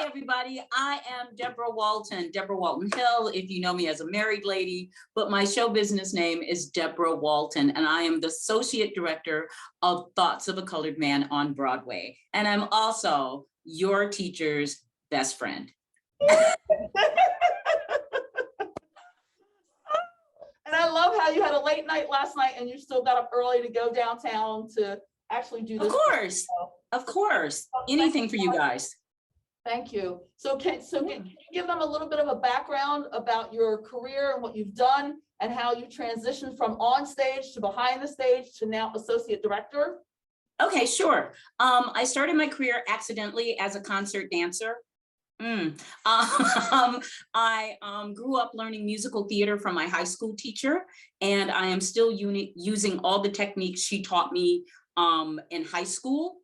everybody. I am Debra Walton, Debra Walton Hill, if you know me as a married lady, but my show business name is Debra Walton, and I am the Associate Director of Thoughts of a Colored Man on Broadway. And I'm also your teacher's best friend. And I love how you had a late night last night and you still got up early to go downtown to actually do this. Of course, anything for you guys. Thank you. So can you give them a little bit of a background about your career and what you've done and how you transitioned from on stage to behind the stage to now associate director? Okay, sure. I started my career accidentally as a concert dancer. I grew up learning musical theater from my high school teacher, and I am still using all the techniques she taught me in high school.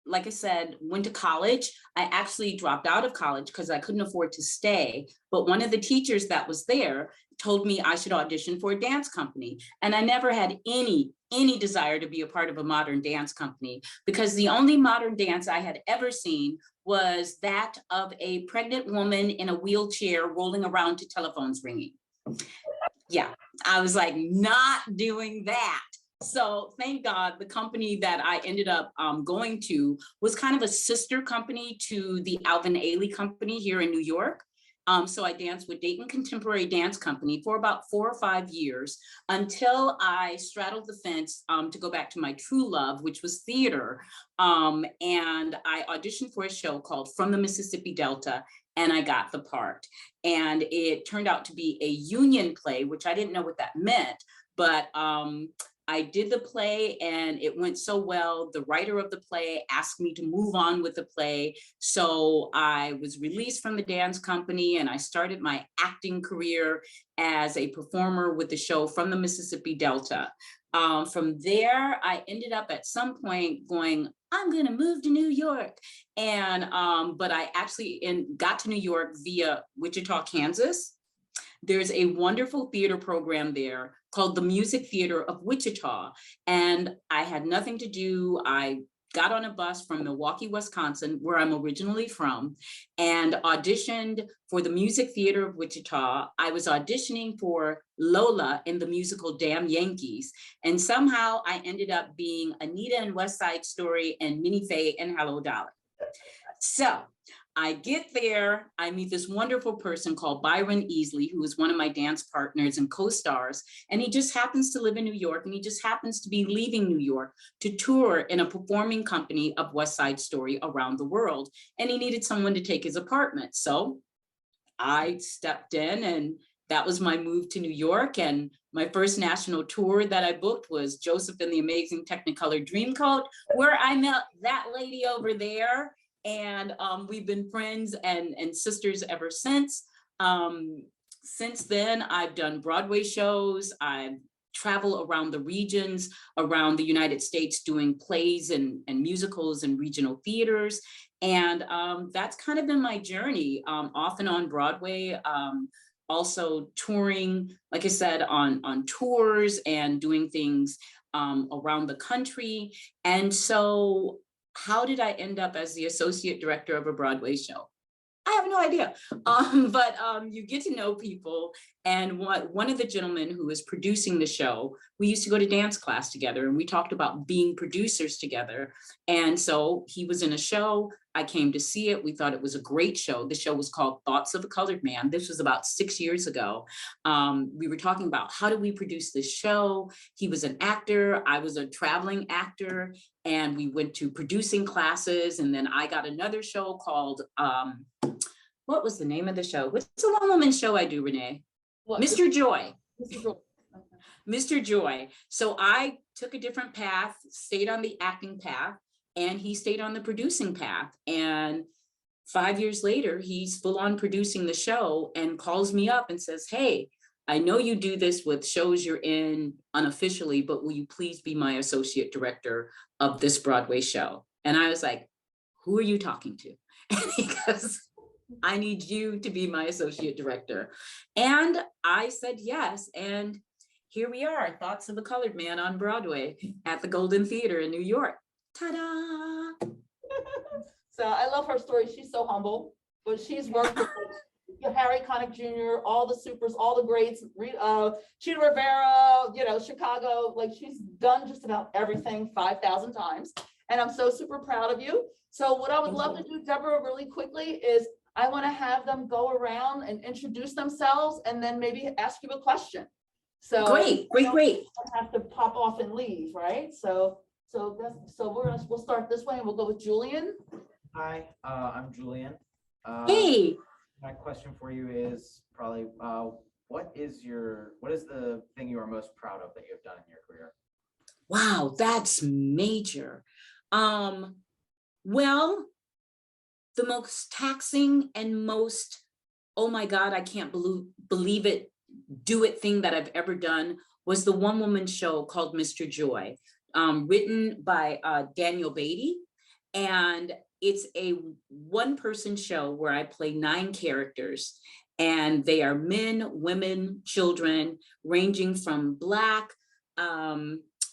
Like I said, went to college. I actually dropped out of college because I couldn't afford to stay. But one of the teachers that was there told me I should audition for a dance company. And I never had any desire to be a part of a modern dance company, because the only modern dance I had ever seen was that of a pregnant woman in a wheelchair rolling around to telephones ringing. Yeah, I was like, not doing that. So thank God the company that I ended up going to was kind of a sister company to the Alvin Ailey company here in New York. So I danced with Dayton Contemporary Dance Company for about 4 or 5 years until I straddled the fence to go back to my true love, which was theater. And I auditioned for a show called From the Mississippi Delta, and I got the part. And it turned out to be a union play, which I didn't know what that meant, but I did the play and it went so well. The writer of the play asked me to move on with the play. So I was released from the dance company and I started my acting career as a performer with the show From the Mississippi Delta. From there, I ended up at some point going, I'm going to move to New York. And but I actually got to New York via Wichita, Kansas. There's a wonderful theater program there called the Music Theater of Wichita. And I had nothing to do. I got on a bus from Milwaukee, Wisconsin, where I'm originally from, and auditioned for the Music Theater of Wichita. I was auditioning for Lola in the musical Damn Yankees. And somehow I ended up being Anita in West Side Story and Minnie Faye in Hello, Dolly. So I get there, I meet this wonderful person called Byron Easley, who is one of my dance partners and co-stars. And he just happens to live in New York, and he just happens to be leaving New York to tour in a performing company of West Side Story around the world. And he needed someone to take his apartment. So I stepped in, and that was my move to New York. And my first national tour that I booked was Joseph and the Amazing Technicolor Dreamcoat, where I met that lady over there. And we've been friends and sisters ever since. Since then, I've done Broadway shows. I've traveled around the regions, around the United States, doing plays and musicals and regional theaters. And that's kind of been my journey, off and on Broadway. Also touring, like I said, on tours and doing things around the country. And so how did I end up as the associate director of a Broadway show? I have no idea, but you get to know people. And one of the gentlemen who was producing the show, we used to go to dance class together, and we talked about being producers together. And so he was in a show. I came to see it. We thought it was a great show. The show was called Thoughts of a Colored Man. This was about 6 years ago. We were talking about how do we produce this show. He was an actor. I was a traveling actor. And we went to producing classes. And then I got another show called, what was the name of the show? What's the one woman show I do, Renee? What? Mr. Joy. Mr. Joy. Mr. Joy. So I took a different path, stayed on the acting path, and he stayed on the producing path. And 5 years later, he's full on producing the show and calls me up and says, hey, I know you do this with shows you're in unofficially, but will you please be my associate director of this Broadway show? And I was like, who are you talking to? And he goes, I need you to be my associate director. And I said yes. And here we are, Thoughts of a Colored Man on Broadway at the Golden Theater in New York. Ta-da! So I love her story. She's so humble, but she's worked with like, Harry Connick Jr., all the supers, all the greats, Chita Rivera, you know, Chicago. Like she's done just about everything 5,000 times. And I'm so super proud of you. So what I would love to do, Deborah, really quickly is I want to have them go around and introduce themselves and then maybe ask you a question. So Great. I have to pop off and leave, right? So we'll start this way and we'll go with Julian. Hi, I'm Julian. Hey, My question for you is probably, what is the thing you are most proud of that you have done in your career? wow, that's major. Well, the most taxing and most, oh my God, I can't believe it, do it thing that I've ever done was the one-woman show called Mr. Joy, written by Daniel Beatty. And it's a one-person show where I play 9 characters, and they are men, women, children, ranging from Black,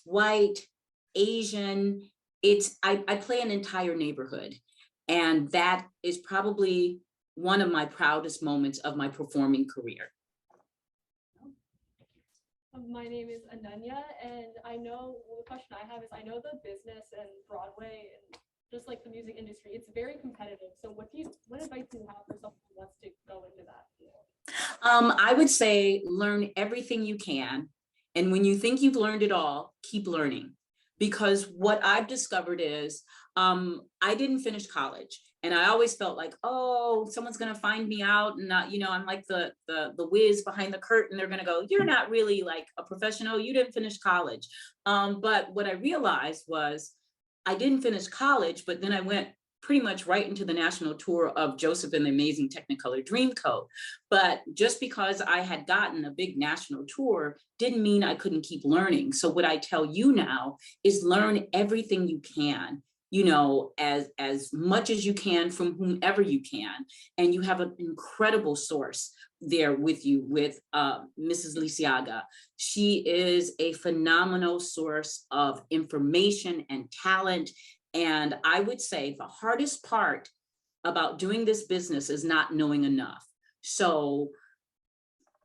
white, Asian. I play an entire neighborhood. And that is probably one of my proudest moments of my performing career. My name is Ananya, and the question I have is, I know the business and Broadway and just like the music industry, it's very competitive. So what advice do you have for someone who wants to go into that? I would say learn everything you can. And when you think you've learned it all, keep learning. Because what I've discovered is I didn't finish college. And I always felt like, oh, someone's going to find me out. And not, I'm like the whiz behind the curtain. They're going to go, you're not really like a professional. You didn't finish college. But what I realized was I didn't finish college, but then I went pretty much right into the national tour of Joseph and the Amazing Technicolor Dreamcoat. But just because I had gotten a big national tour didn't mean I couldn't keep learning. So what I tell you now is learn everything you can, as much as you can from whomever you can. And you have an incredible source there with you, with Mrs. Liciaga. She is a phenomenal source of information and talent. And I would say the hardest part about doing this business is not knowing enough. So,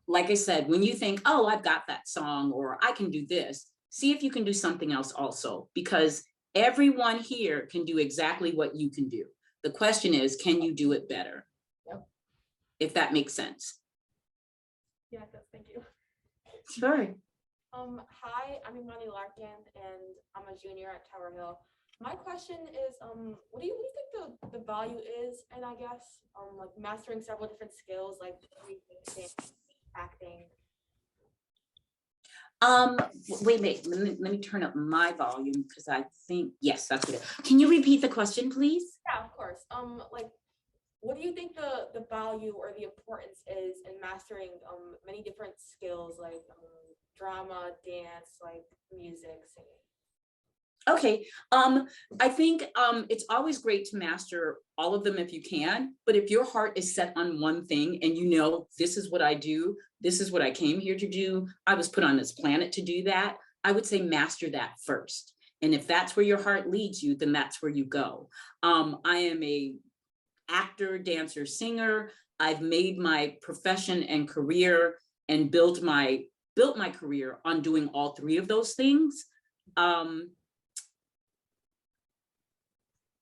like I said, when you think, oh, I've got that song, or I can do this, see if you can do something else also, because everyone here can do exactly what you can do. The question is, can you do it better? Yep. If that makes sense. Yeah, it does. Thank you. Sure. Hi, I'm Imani Larkin, and I'm a junior at Tower Hill. My question is, what do you think the value is, and I guess like mastering several different skills like reading, acting? Wait, let me turn up my volume, because I think, yes, that's good. Can you repeat the question, please? Yeah, of course. Like, what do you think the value or the importance is in mastering many different skills like drama, dance, like music, singing? Okay, I think it's always great to master all of them if you can, but if your heart is set on one thing and this is what I do, this is what I came here to do, I was put on this planet to do that, I would say master that first. And if that's where your heart leads you, then that's where you go. I am a actor, dancer, singer. I've made my profession and career and built my career on doing all 3 of those things.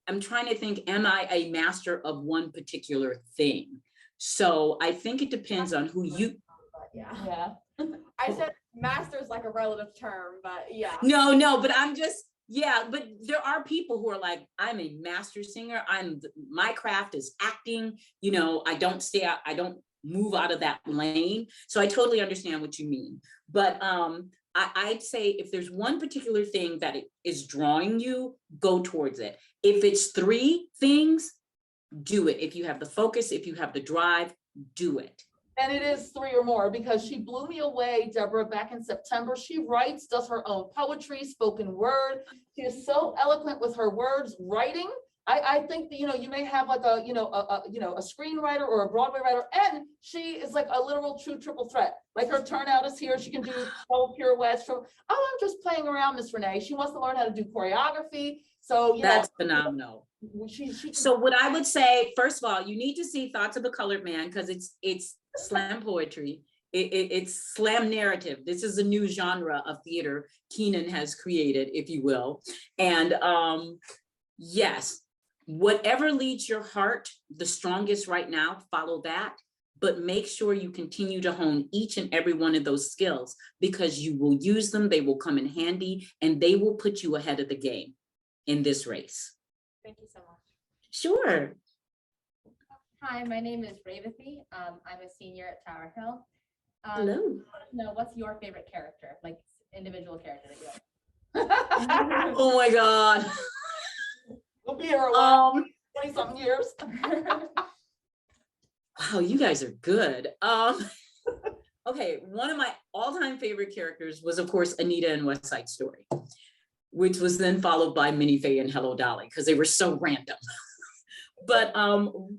I'm trying to think, am I a master of one particular thing? So I think it depends on who you. Yeah. I said master is like a relative term, but yeah. No, but I'm just, but there are people who are like, I'm a master singer. My craft is acting. I don't move out of that lane. So I totally understand what you mean. But I'd say if there's one particular thing that is drawing you, go towards it. If it's 3 things, do it. If you have the focus, if you have the drive, do it. And it is 3 or more, because she blew me away, Deborah, back in September. She writes, does her own poetry, spoken word. She is so eloquent with her words, writing. I think that, you may have like a screenwriter or a Broadway writer, and she is like a literal true triple threat. Like her turnout is here. She can do 12 pirouettes from, I'm just playing around, Miss Renee. She wants to learn how to do choreography. So, you That's phenomenal. know, she. So what I would say, first of all, you need to see Thoughts of a Colored Man because it's slam poetry. It's slam narrative. This is a new genre of theater Keenan has created, if you will. And yes, whatever leads your heart the strongest right now, follow that. But make sure you continue to hone each and every one of those skills because you will use them, they will come in handy, and they will put you ahead of the game in this race. Thank you so much. Sure. Hi, my name is Revathy. I'm a senior at Tower Hill. Hello. No, what's your favorite character, like individual character that you have? Oh my God. We'll be here a while, 20 something years. Wow, you guys are good. Okay, one of my all-time favorite characters was, of course, Anita in West Side Story, which was then followed by Minnie Faye and Hello Dolly, because they were so random. But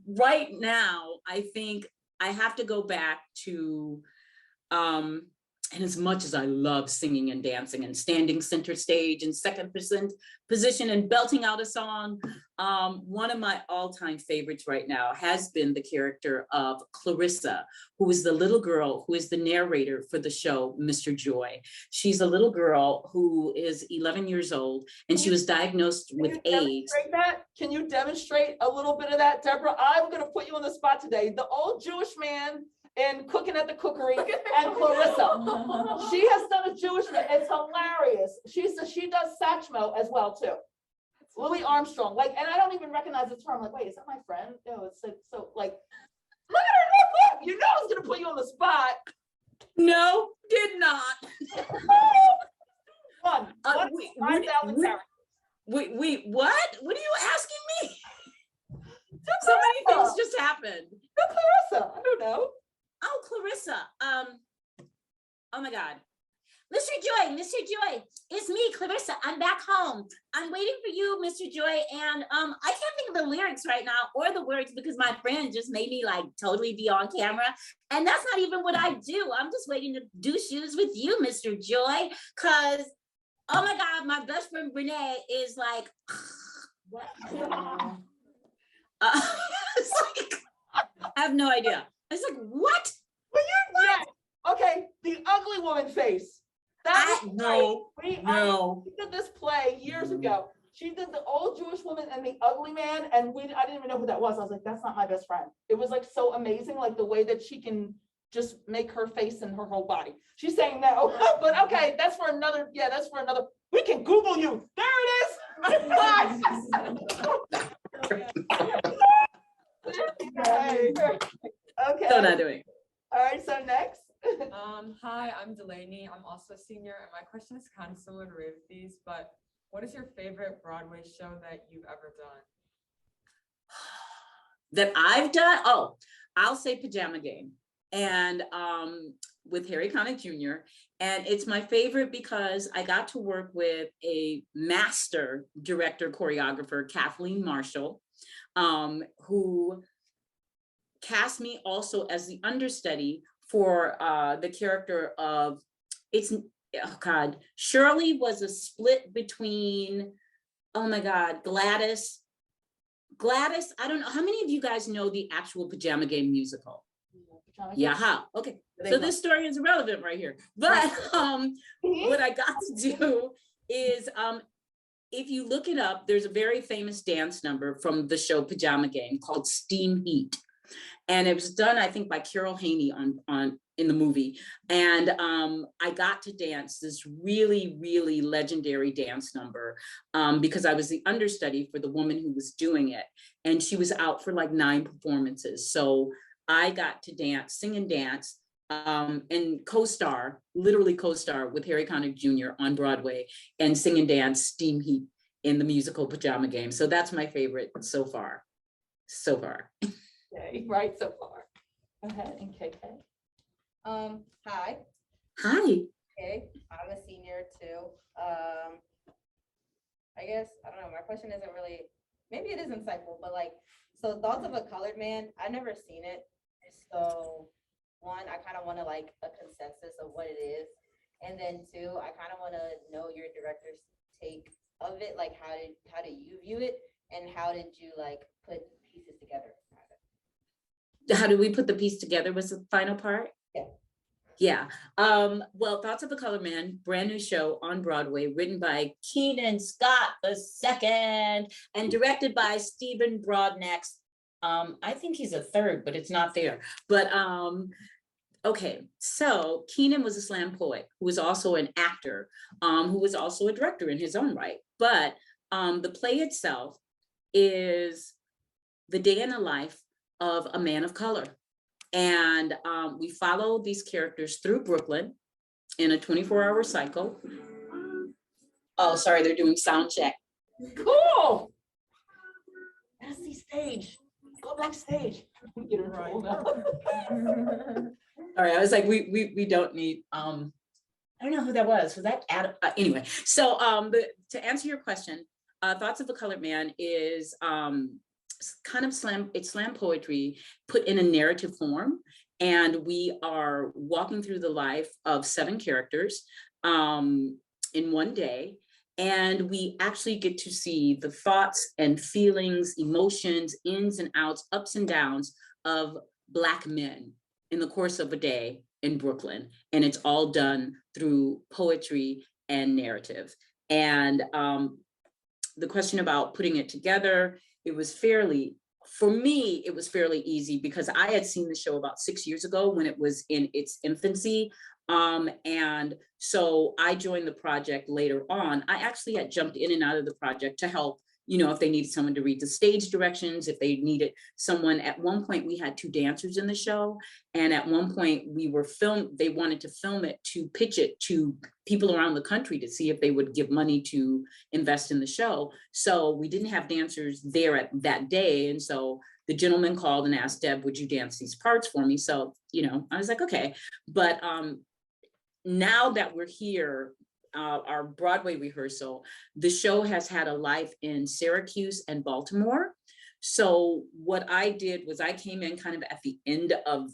right now, I think I have to go back to, and as much as I love singing and dancing and standing center stage and second position and belting out a song, one of my all-time favorites right now has been the character of Clarissa, who is the little girl who is the narrator for the show Mr. Joy. She's a little girl who is 11 years old and she was diagnosed with AIDS. Can you demonstrate a little bit of that, Deborah? I'm going to put you on the spot today. The old Jewish man in Cooking at the Cookery and Clarissa. She has done a Jewish man. It's hilarious. She does Satchmo as well too. Louis Armstrong, like, and I don't even recognize the term. Like, wait, is that my friend? No, it's like, so like, look at her. You know I was gonna put you on the spot. No, did not. One, wait, what? What are you asking me? So many things just happened. Clarissa, I don't know. Oh, Clarissa. Oh my God. Mr. Joy, it's me, Clarissa. I'm back home. I'm waiting for you, Mr. Joy. And I can't think of the lyrics right now or the words because my friend just made me like totally be on camera. And that's not even what I do. I'm just waiting to do shoes with you, Mr. Joy. Cause, oh my God, my best friend Renee is like, it's like, I have no idea. It's like, what? But you're right. Okay, the ugly woman face. No. She did this play years ago. She did the old Jewish woman and the ugly man, and I didn't even know who that was. I was like, that's not my best friend. It was like so amazing, like the way that she can just make her face and her whole body. She's saying no, but okay, that's for another. Yeah, that's for another. We can Google you. There it is. Okay. So not doing. All right. So next. Hi, I'm Delaney. I'm also a senior, and my question is kind of similar to Revathy's, but what is your favorite Broadway show that you've ever done? That I've done? Oh, I'll say Pajama Game, and with Harry Connick Jr. And it's my favorite because I got to work with a master director, choreographer, Kathleen Marshall, who cast me also as the understudy for the character of, oh God, Shirley was a split between, oh my God, Gladys, I don't know, how many of you guys know the actual Pajama Game musical? Yeah, okay, so this story is irrelevant right here, but what I got to do is, if you look it up, there's a very famous dance number from the show Pajama Game called Steam Heat. And it was done, I think, by Carol Haney in the movie. And I got to dance this really, really legendary dance number because I was the understudy for the woman who was doing it. And she was out for like 9 performances. So I got to dance, sing and dance, and literally co-star with Harry Connick Jr. on Broadway and sing and dance Steam Heat in the musical Pajama Game. So that's my favorite so far. Okay, right so far. Go ahead, and KK. Hi. Hi. Okay, I'm a senior too. I guess, I don't know, my question isn't really, maybe it is insightful, but like, so Thoughts of a Colored Man, I've never seen it. So one, I kind of want to like a consensus of what it is. And then two, I kind of want to know your director's take of it? Like, how do you view it, and how did you like put pieces together? How do we put the piece together was the final part? Yeah. Yeah. Well, Thoughts of a Color Man, brand new show on Broadway, written by Keenan Scott II and directed by Stephen Broadnax. I think he's a third, but it's not there. But okay, so Keenan was a slam poet who was also an actor, who was also a director in his own right. But the play itself is the day in the life of a man of color. And we follow these characters through Brooklyn in a 24-hour cycle. Oh, sorry, they're doing sound check. Cool. That's the stage. Go backstage. We get in trouble now. All right, I was like, we don't need, I don't know who that was. Was that Adam? Anyway, so to answer your question, Thoughts of a Colored Man is kind of slam poetry put in a narrative form. And we are walking through the life of 7 characters in one day. And we actually get to see the thoughts and feelings, emotions, ins and outs, ups and downs of Black men in the course of a day in Brooklyn. And it's all done through poetry and narrative. And the question about putting it together, it was fairly, for me, it was fairly easy because I had seen the show about 6 years ago when it was in its infancy. And so I joined the project later on. I actually had jumped in and out of the project to help, you know, if they needed someone to read the stage directions, if they needed someone. At one point we had 2 dancers in the show. And at one point they wanted to film it to pitch it to people around the country to see if they would give money to invest in the show. So we didn't have dancers there at that day. And so the gentleman called and asked Deb, would you dance these parts for me? So, you know, I was like, okay. But now that we're here, our Broadway rehearsal, the show has had a life in Syracuse and Baltimore. So what I did was I came in kind of at the end of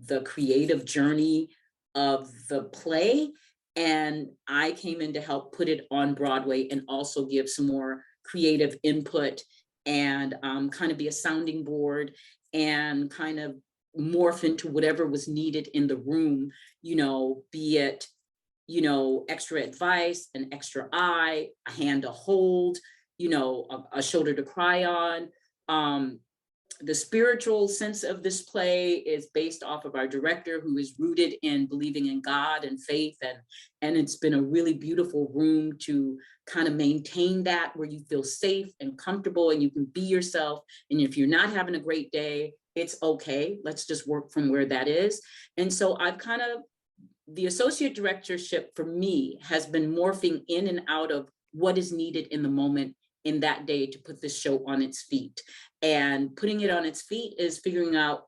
the creative journey of the play, and I came in to help put it on Broadway and also give some more creative input and kind of be a sounding board and kind of morph into whatever was needed in the room, you know, be it, you know, extra advice, an extra eye, a hand to hold, you know, a shoulder to cry on. The spiritual sense of this play is based off of our director, who is rooted in believing in God and faith. And it's been a really beautiful room to kind of maintain that, where you feel safe and comfortable and you can be yourself. And if you're not having a great day, it's okay. Let's just work from where that is. And so I've kind of, the associate directorship for me has been morphing in and out of what is needed in the moment in that day to put this show on its feet. And putting it on its feet is figuring out,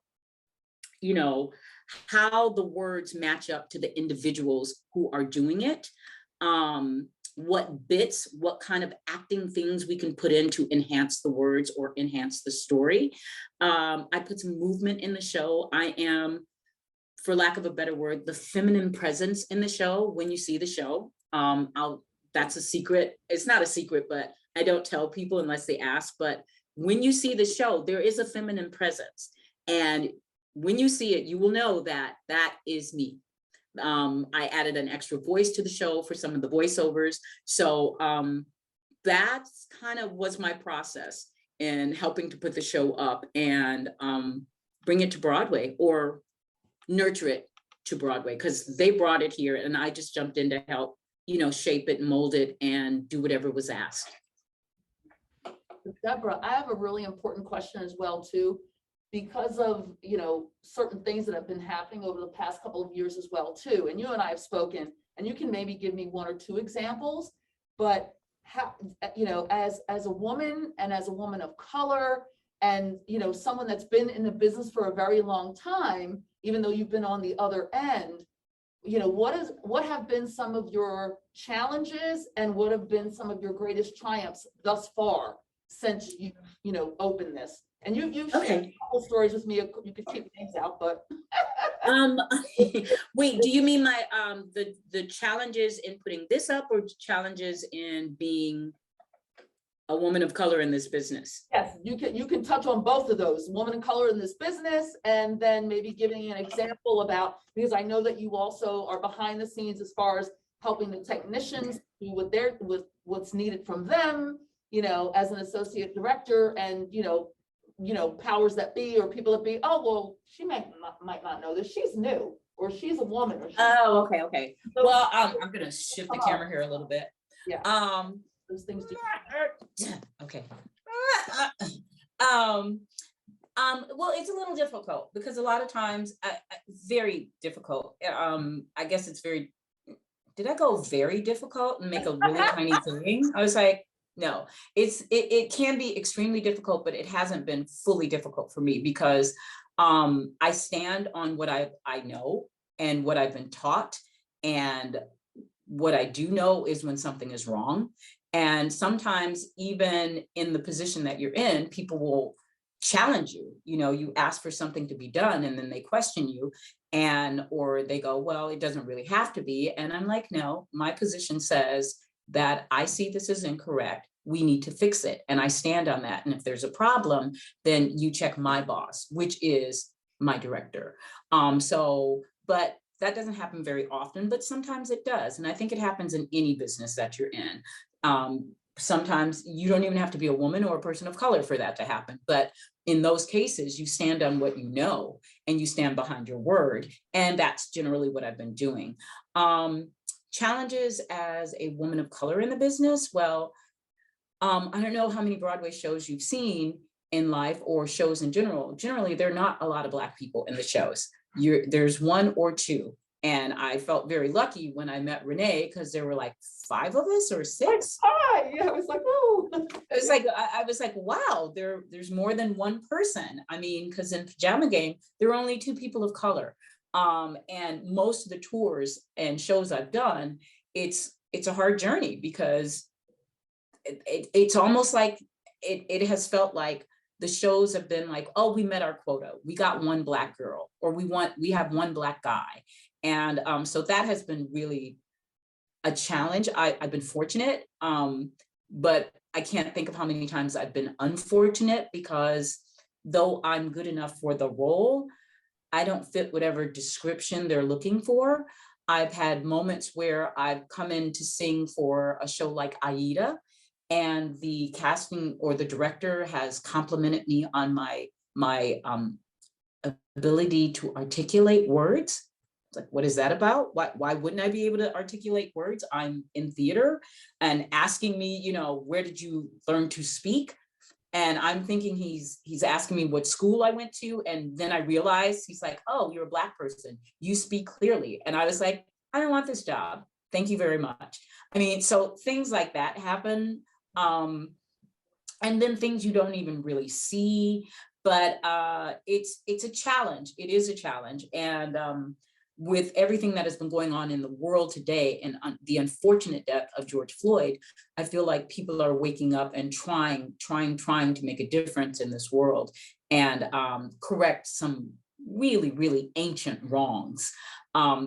you know, how the words match up to the individuals who are doing it. What bits, what kind of acting things we can put in to enhance the words or enhance the story. I put some movement in the show. I am, for lack of a better word, the feminine presence in the show. When you see the show, that's a secret. It's not a secret, but I don't tell people unless they ask. But when you see the show, there is a feminine presence. And when you see it, you will know that that is me. I added an extra voice to the show for some of the voiceovers. So that's kind of was my process in helping to put the show up and bring it to Broadway, or nurture it to Broadway, because they brought it here and I just jumped in to help, you know, shape it, mold it, and do whatever was asked. Debra, I have a really important question as well too, because of, you know, certain things that have been happening over the past couple of years as well too. And you and I have spoken, and you can maybe give me 1 or 2 examples, but how, you know, as a woman and as a woman of color, and, you know, someone that's been in the business for a very long time, even though you've been on the other end, you know, what have been some of your challenges and what have been some of your greatest triumphs thus far since you know, opened this? And you've shared a couple stories with me. You could keep names out, but wait, do you mean my the challenges in putting this up, or challenges in being a woman of color in this business. Yes, you can touch on both of those, woman of color in this business, and then maybe giving an example about, because I know that you also are behind the scenes as far as helping the technicians do with what's needed from them, as an associate director, and powers that be or people that be, oh, well, she might not know this, she's new, or she's a woman, or she's. Oh, okay. So- Well, I'm gonna shift the camera here a little bit. Yeah. Those things do. Okay. Well, it's a little difficult because a lot of times, very difficult. I guess it's did I go very difficult and make a really tiny thing? I was like, no, it can be extremely difficult, but it hasn't been fully difficult for me because I stand on what I know and what I've been taught, and what I do know is when something is wrong. And sometimes even in the position that you're in, people will challenge you. You ask for something to be done and then they question you, or they go, well, it doesn't really have to be. And I'm like, no, my position says that I see this as incorrect. We need to fix it. And I stand on that. And if there's a problem, then you check my boss, which is my director. But that doesn't happen very often, but sometimes it does. And I think it happens in any business that you're in. Sometimes you don't even have to be a woman or a person of color for that to happen. But in those cases, you stand on what you know and you stand behind your word. And that's generally what I've been doing. Challenges as a woman of color in the business. Well, I don't know how many Broadway shows you've seen in life or shows in general. Generally, there are not a lot of Black people in the shows. There's one or two. And I felt very lucky when I met Renee because there were like 5 of us or 6. Hi, yeah, it was like, oh. I was like, wow, there's more than one person. I mean, because in Pajama Game, there are only 2 people of color. And most of the tours and shows I've done, it's a hard journey because it's almost like it has felt like the shows have been like, oh, we met our quota. We got 1 Black girl, or we have 1 Black guy. And so that has been really a challenge. I've been fortunate, but I can't think of how many times I've been unfortunate because though I'm good enough for the role, I don't fit whatever description they're looking for. I've had moments where I've come in to sing for a show like Aida, and the casting or the director has complimented me on my ability to articulate words. Like, what is that about? Why wouldn't I be able to articulate words? I'm in theater, and asking me, where did you learn to speak? And I'm thinking he's asking me what school I went to. And then I realized he's like, oh, you're a Black person. You speak clearly. And I was like, I don't want this job. Thank you very much. I mean, so things like that happen. And then things you don't even really see, but it's a challenge. It is a challenge. And with everything that has been going on in the world today and the unfortunate death of George Floyd, I feel like people are waking up and trying to make a difference in this world and correct some really, really ancient wrongs.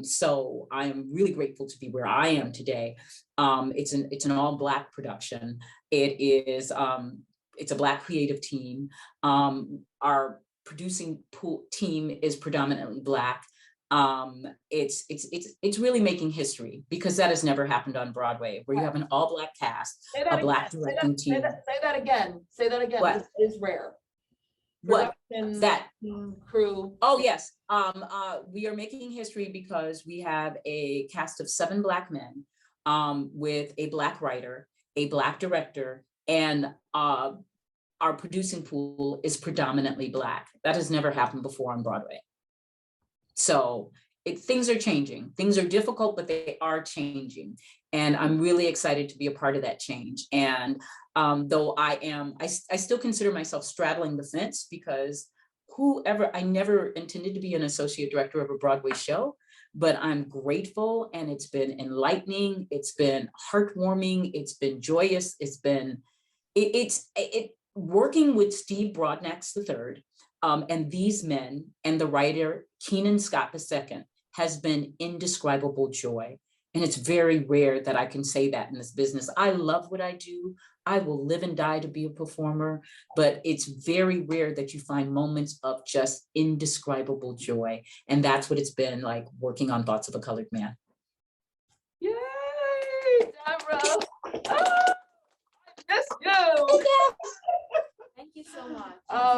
So I am really grateful to be where I am today. It's an all Black production. It's a Black creative team. Our producing team is predominantly Black. It's really making history because that has never happened on Broadway, where you have an all Black cast, a Black directing team. Say that again. What? It is rare. What? Production, That crew. Oh yes, we are making history because we have a cast of 7 Black men, with a Black writer, a Black director, and our producing pool is predominantly Black. That has never happened before on Broadway. So things are changing. Things are difficult, but they are changing. And I'm really excited to be a part of that change. And though I still consider myself straddling the fence because I never intended to be an associate director of a Broadway show, but I'm grateful, and it's been enlightening. It's been heartwarming. It's been joyous. It's working with Steve Broadnax III. And these men and the writer, Keenan Scott II, has been indescribable joy. And it's very rare that I can say that in this business. I love what I do. I will live and die to be a performer, but it's very rare that you find moments of just indescribable joy. And that's what it's been like working on Thoughts of a Colored Man. Yay, Debra. Ah, I miss you. Thank you so much.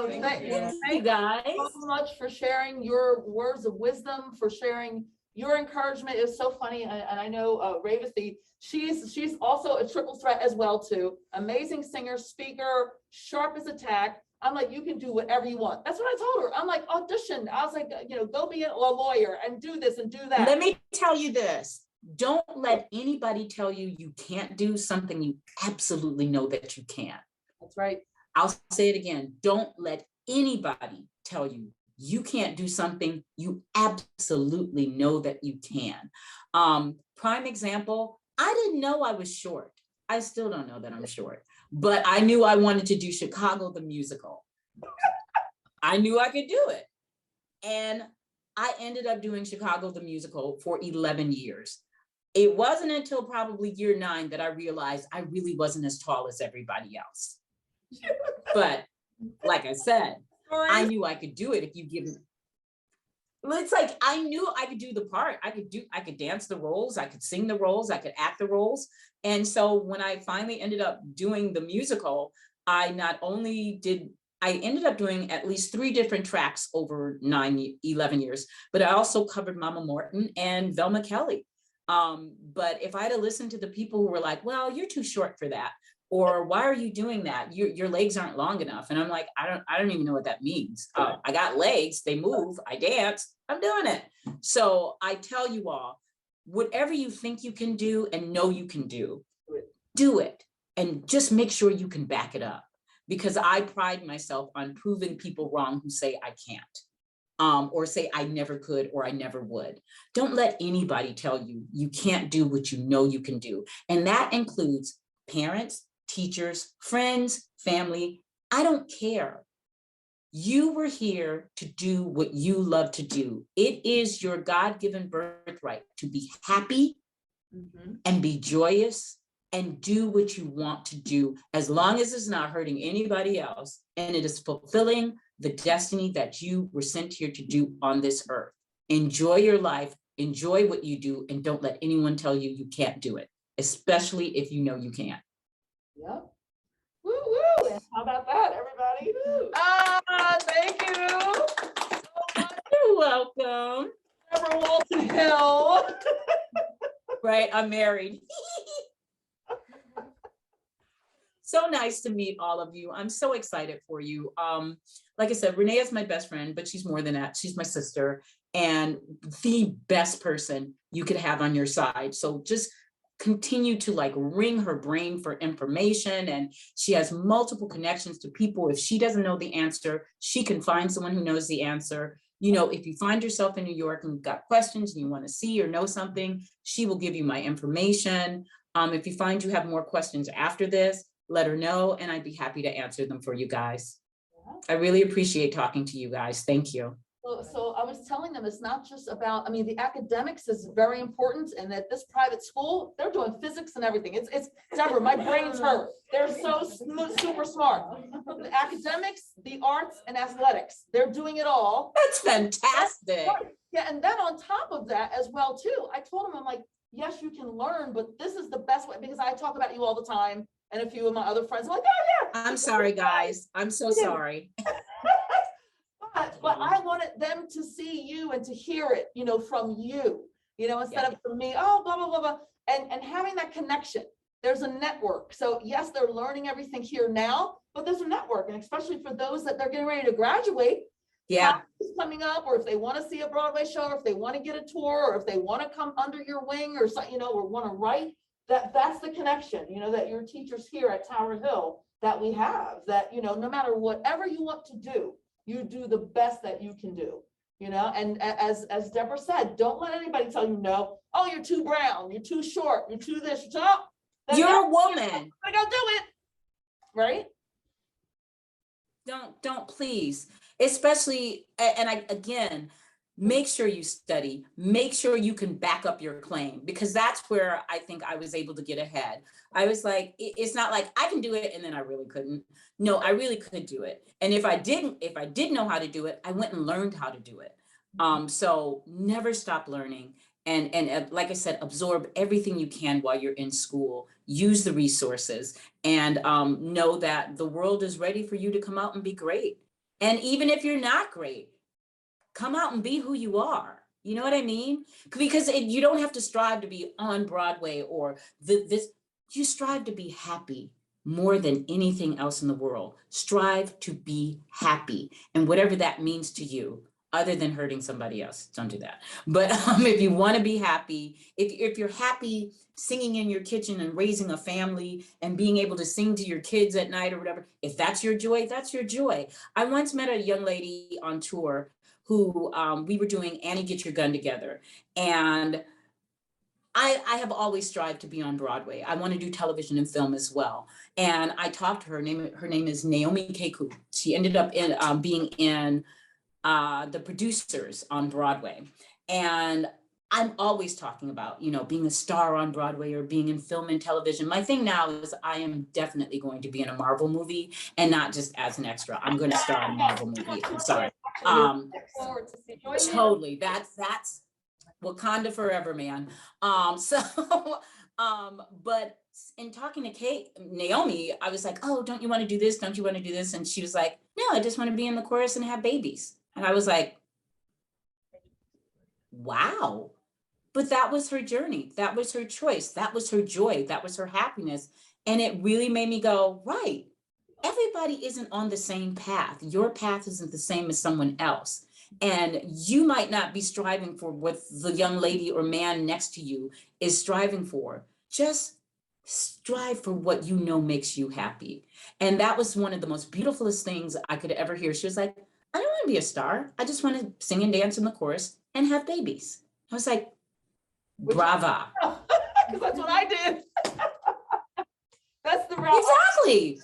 Thank Thank you. you. You Thank guys. you so much for sharing your words of wisdom, for sharing your encouragement. It's so funny. And I know Revathi, she's also a triple threat as well too. Amazing singer, speaker, sharp as a tack. I'm like, you can do whatever you want. That's what I told her. I'm like, audition. I was like, go be a lawyer and do this and do that. Let me tell you this. Don't let anybody tell you you can't do something you absolutely know that you can. That's right. I'll say it again. Don't let anybody tell you you can't do something you absolutely know that you can. Prime example, I didn't know I was short. I still don't know that I'm short, but I knew I wanted to do Chicago the musical. I knew I could do it. And I ended up doing Chicago the musical for 11 years. It wasn't until probably year 9 that I realized I really wasn't as tall as everybody else. But like I said, I knew I could do it if you give me. It's like I knew I could do the part. I could dance the roles, I could sing the roles, I could act the roles. And so when I finally ended up doing the musical, I ended up doing at least 3 different tracks over 11 years, but I also covered Mama Morton and Velma Kelly. But if I had listened to the people who were like, well, you're too short for that, or why are you doing that? Your legs aren't long enough. And I'm like, I don't even know what that means. I got legs, they move, I dance, I'm doing it. So I tell you all, whatever you think you can do and know you can do it. And just make sure you can back it up. Because I pride myself on proving people wrong who say I can't. Or say I never could or I never would. Don't let anybody tell you you can't do what you know you can do. And that includes parents, teachers, friends, family. I don't care. You were here to do what you love to do. It is your God-given birthright to be happy and be joyous and do what you want to do, as long as it's not hurting anybody else and it is fulfilling the destiny that you were sent here to do on this earth. Enjoy your life, enjoy what you do, and don't let anyone tell you you can't do it, especially if you know you can't. Yep. Woo woo. And how about that, everybody? Thank you so much, You're welcome. Debra Walton Hill. Right, I'm married. So nice to meet all of you. I'm so excited for you. Like I said, Renee is my best friend, but she's more than that. She's my sister and the best person you could have on your side. So just continue to like ring her brain for information, and she has multiple connections to people. If she doesn't know the answer, she can find someone who knows the answer. You know, if you find yourself in New York and you've got questions and you want to see or know something, she will give you my information. If you find you have more questions after this, let her know and I'd be happy to answer them for you guys. I really appreciate talking to you guys. Thank you. So I was telling them it's not just about, I mean, the academics is very important, and at this private school, they're doing physics and everything. It's Deborah, my brain's hurt. They're so super smart. The academics, the arts and athletics, they're doing it all. That's fantastic. Yeah, and then on top of that as well too, I told them, I'm like, yes, you can learn, but this is the best way, because I talk about you all the time. And a few of my other friends are like, oh yeah. I'm sorry, guys. I'm so sorry. But I wanted them to see you and to hear it, you know, from you, you know, instead of from me, oh, blah, blah, blah, blah. And having that connection, there's a network. So yes, they're learning everything here now, but there's a network. And especially for those that they're getting ready to graduate, Yeah, coming up, or if they want to see a Broadway show, or if they want to get a tour, or if they want to come under your wing or something, you know, or want to write, that's the connection, you know, that your teachers here at Tower Hill that we have, that, you know, no matter whatever you want to do, you do the best that you can do, you know. And as Debra said, don't let anybody tell you no. Oh, you're too brown, you're too short, you're too this, you're too, you're a woman. I gotta do it, right? Don't please, especially, and again, make sure you study, make sure you can back up your claim, because that's where I think I was able to get ahead. I was like, it's not like I can do it and then I really couldn't. No, I really could do it. And if I did know how to do it, I went and learned how to do it. So never stop learning. And like I said, absorb everything you can while you're in school. Use the resources, and know that the world is ready for you to come out and be great. And even if you're not great, come out and be who you are. You know what I mean? Because you don't have to strive to be on Broadway or this. You strive to be happy more than anything else in the world. Strive to be happy, and whatever that means to you, other than hurting somebody else, don't do that. But if you want to be happy, if you're happy singing in your kitchen and raising a family and being able to sing to your kids at night or whatever, if that's your joy, that's your joy. I once met a young lady on tour who we were doing Annie Get Your Gun Together. And I have always strived to be on Broadway. I want to do television and film as well. And I talked to her. Her name is Naomi Keku. She ended up being in the producers on Broadway. And I'm always talking about, being a star on Broadway or being in film and television. My thing now is I am definitely going to be in a Marvel movie, and not just as an extra. I'm going to star in a Marvel movie. I'm sorry. Forward to see. Totally. That's Wakanda forever, man. But in talking to Naomi, I was like, oh, don't you want to do this? Don't you want to do this? And she was like, no, I just want to be in the chorus and have babies. And I was like, wow. But that was her journey. That was her choice. That was her joy. That was her happiness. And it really made me go, right. Everybody isn't on the same path. Your path isn't the same as someone else. And you might not be striving for what the young lady or man next to you is striving for. Just strive for what you know makes you happy. And that was one of the most beautifulest things I could ever hear. She was like, I don't want to be a star. I just want to sing and dance in the chorus and have babies. I was like, brava. Because that's what I did. That's the route. Exactly.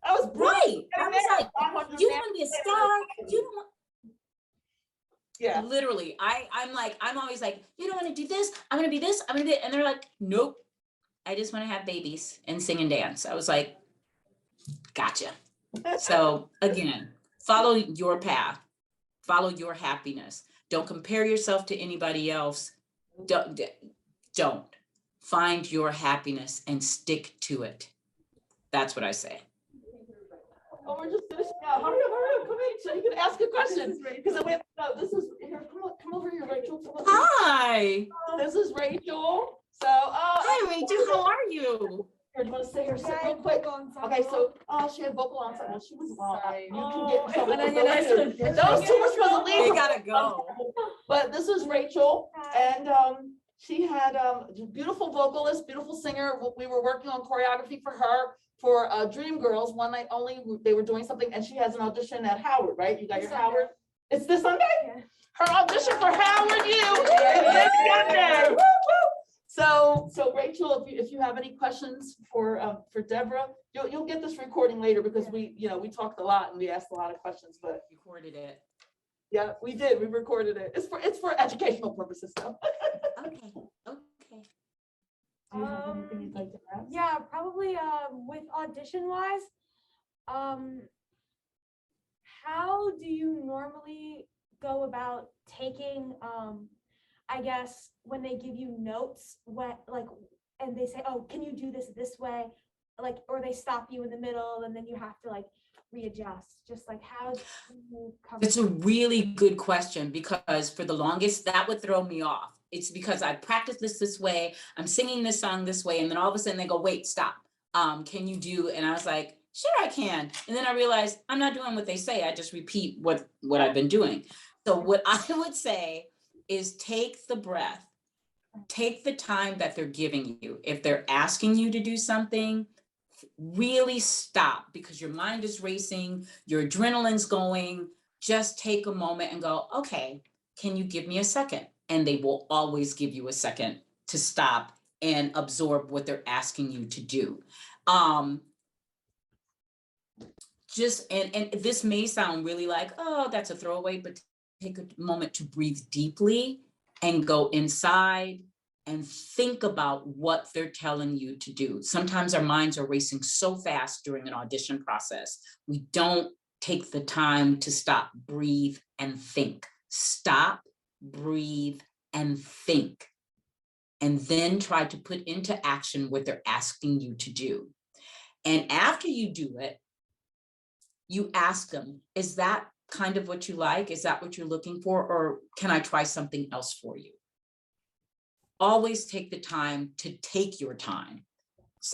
I was Right. I was like, you don't want to be a star. You don't want. Yeah. Literally, I'm always like, you don't want to do this. I'm going to be this. I'm going to be, and they're like, nope. I just want to have babies and sing and dance. I was like, gotcha. So again, follow your path, follow your happiness. Don't compare yourself to anybody else. Don't find your happiness and stick to it. That's what I say. Oh, we're just finishing out. Hurry up, come in, so you can ask a question. Because we have, no, this is, here, come over here, Rachel. Come over. Hi. This is Rachel. So, Hi, Rachel. How are you? Here, do you want to sit here, sit real quick? Okay, so, she had vocal ensemble. She was, Sorry. you can get in trouble. And then Those two were supposed to leave. They gotta go. But this is Rachel, and she had beautiful vocalist, beautiful singer. We were working on choreography for her for Dream Girls one night only. They were doing something, and she has an audition at Howard, right? You got your Howard. It's this Sunday. Yeah. Her audition for Howard U. So Rachel, if you have any questions for Debra, you'll get this recording later because we talked a lot and we asked a lot of questions, but Recorded it. yeah, we did. We recorded it. It's for educational purposes though. Okay. Do you have anything you'd like to ask? Yeah, probably with audition wise, how do you normally go about taking I guess when they give you notes, and they say, oh, can you do this way? Like, or they stop you in the middle and then you have to like readjust, just like how do you cover It's a really good question, because for the longest that would throw me off. It's because I practiced this way, I'm singing this song this way, and then all of a sudden they go, wait, stop. Can you do? And I was like, sure, I can. And then I realized I'm not doing what they say. I just repeat what I've been doing. So what I would say is take the breath, take the time that they're giving you. If they're asking you to do something, really stop, because your mind is racing, your adrenaline's going. Just take a moment and go, okay, can you give me a second? And they will always give you a second to stop and absorb what they're asking you to do. And this may sound really like, oh, that's a throwaway, but take a moment to breathe deeply and go inside and think about what they're telling you to do. Sometimes our minds are racing so fast during an audition process. We don't take the time to stop, breathe, and think. Stop, breathe, and think. And then try to put into action what they're asking you to do. And after you do it, you ask them, is that kind of what you like? Is that what you're looking for? Or can I try something else for you? Always take the time to take your time.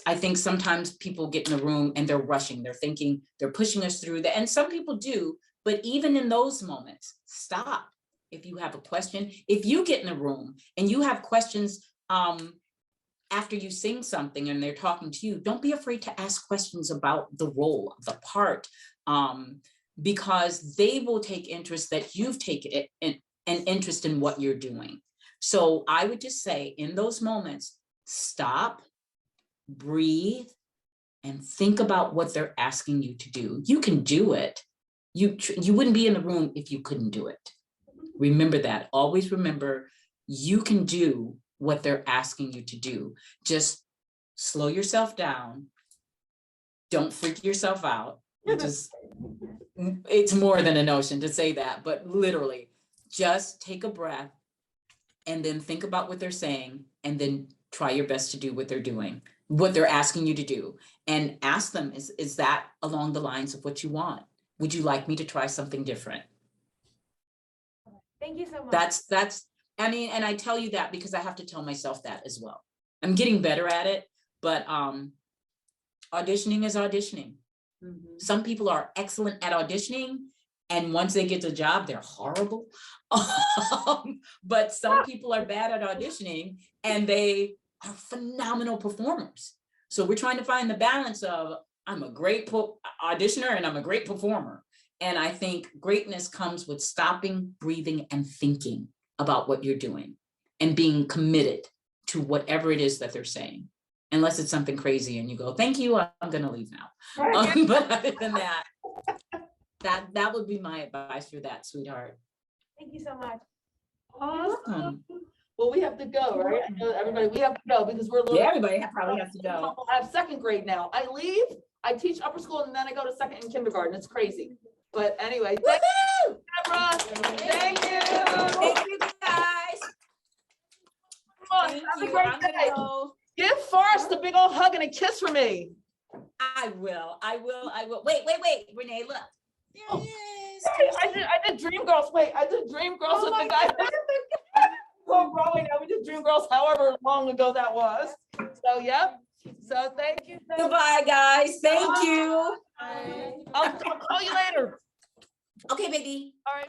I think sometimes people get in a room and they're rushing, they're thinking, they're pushing us through that. And some people do, but even in those moments, stop. If you have a question, if you get in a room and you have questions after you sing something and they're talking to you, don't be afraid to ask questions about the role, the part, because they will take interest that you've taken an interest in what you're doing. So I would just say in those moments, stop, breathe, and think about what they're asking you to do. You can do it. You wouldn't be in the room if you couldn't do it. Remember that. Always remember, you can do what they're asking you to do. Just slow yourself down. Don't freak yourself out. It's more than a notion to say that, but literally just take a breath and then think about what they're saying and then try your best to do what they're doing, what they're asking you to do, and ask them, is that along the lines of what you want? Would you like me to try something different? Thank you so much. That's, I mean, and I tell you that because I have to tell myself that as well. I'm getting better at it, but auditioning is auditioning. Some people are excellent at auditioning, and once they get the job, they're horrible. But some people are bad at auditioning and they are phenomenal performers. So we're trying to find the balance of, I'm a great auditioner and I'm a great performer. And I think greatness comes with stopping, breathing, and thinking about what you're doing and being committed to whatever it is that they're saying. Unless it's something crazy and you go, thank you, I'm gonna leave now. But other than that, that would be my advice for that, sweetheart. Thank you so much. Awesome. Well, we have to go, right? I know everybody, we have to go because we're a little. Yeah, everybody probably has to go. I have second grade now. I leave, I teach upper school, and then I go to second and kindergarten. It's crazy. But anyway, thank you, Debra. Thank you. Thank you, guys. Come on, Thank have a you. great I'm gonna day. go. Give Forrest a big old hug and a kiss for me. I will. Wait, Renee, look. There he is. I did Dreamgirls. Wait, I did Dreamgirls with the guy. On Broadway now. We did Dreamgirls however long ago that was. So, yep. So, thank you. Goodbye, guys. Thank you. I'll call you later. Okay, baby. All right.